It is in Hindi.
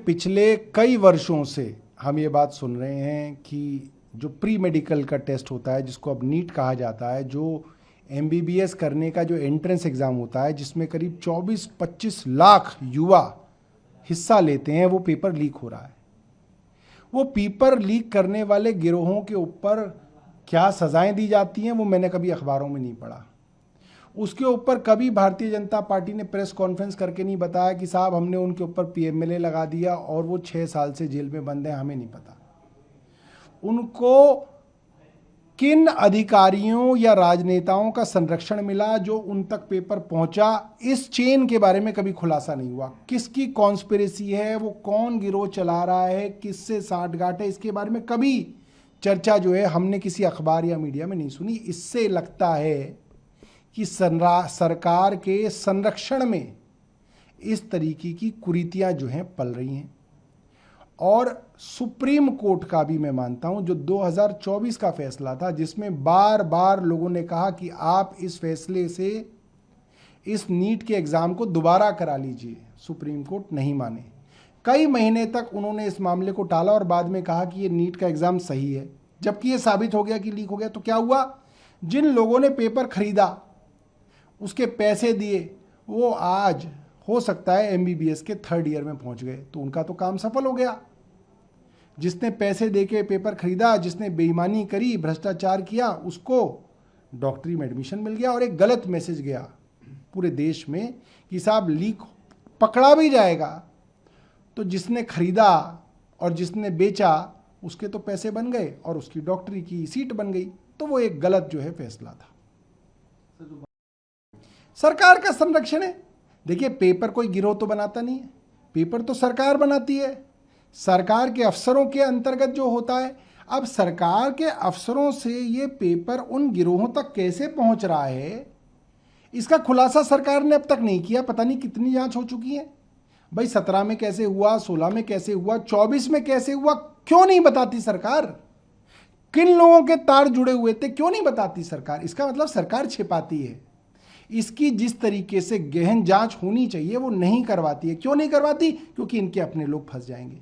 पिछले कई वर्षों से हम ये बात सुन रहे हैं कि जो प्री मेडिकल का टेस्ट होता है, जिसको अब नीट कहा जाता है, जो एमबीबीएस करने का जो एंट्रेंस एग्ज़ाम होता है, जिसमें करीब 24-25 लाख युवा हिस्सा लेते हैं, वो पेपर लीक हो रहा है। वो पेपर लीक करने वाले गिरोहों के ऊपर क्या सजाएं दी जाती हैं वो मैंने कभी अखबारों में नहीं पढ़ा। उसके ऊपर कभी भारतीय जनता पार्टी ने प्रेस कॉन्फ्रेंस करके नहीं बताया कि साहब हमने उनके ऊपर पीएमएलए लगा दिया और वो 6 साल से जेल में बंद हैं, हमें नहीं पता। उनको किन अधिकारियों या राजनेताओं का संरक्षण मिला जो उन तक पेपर पहुंचा, इस चेन के बारे में कभी खुलासा नहीं हुआ। किसकी कॉन्स्पिरेसी है, वो कौन गिरोह चला रहा है, किससे साठगांठ है, इसके बारे में कभी चर्चा जो है हमने किसी अखबार या मीडिया में नहीं सुनी। इससे लगता है कि सरकार के संरक्षण में इस तरीके की कुरीतियां जो हैं पल रही हैं। और सुप्रीम कोर्ट का भी मैं मानता हूं, जो 2024 का फैसला था, जिसमें बार बार लोगों ने कहा कि आप इस फैसले से इस नीट के एग्ज़ाम को दोबारा करा लीजिए, सुप्रीम कोर्ट नहीं माने। कई महीने तक उन्होंने इस मामले को टाला और बाद में कहा कि ये नीट का एग्ज़ाम सही है। जबकि ये साबित हो गया कि लीक हो गया, तो क्या हुआ? जिन लोगों ने पेपर खरीदा, उसके पैसे दिए, वो आज हो सकता है एमबीबीएस के 3rd ईयर में पहुंच गए, तो उनका तो काम सफल हो गया। जिसने पैसे देके पेपर खरीदा, जिसने बेईमानी करी, भ्रष्टाचार किया, उसको डॉक्टरी में एडमिशन मिल गया और एक गलत मैसेज गया पूरे देश में कि साहब लीक पकड़ा भी जाएगा तो जिसने खरीदा और जिसने बेचा उसके तो पैसे बन गए और उसकी डॉक्टरी की सीट बन गई। तो वो एक गलत जो है फैसला था। सरकार का संरक्षण है। देखिए, पेपर कोई गिरोह तो बनाता नहीं है, पेपर तो सरकार बनाती है, सरकार के अफसरों के अंतर्गत जो होता है। अब सरकार के अफसरों से ये पेपर उन गिरोहों तक कैसे पहुंच रहा है, इसका खुलासा सरकार ने अब तक नहीं किया। पता नहीं कितनी जांच हो चुकी है भाई। 17 में कैसे हुआ, 16 में कैसे हुआ, 24 में कैसे हुआ, क्यों नहीं बताती सरकार? किन लोगों के तार जुड़े हुए थे, क्यों नहीं बताती सरकार? इसका मतलब सरकार छिपाती है। इसकी जिस तरीके से गहन जांच होनी चाहिए वो नहीं करवाती है। क्यों नहीं करवाती? क्योंकि इनके अपने लोग फंस जाएंगे।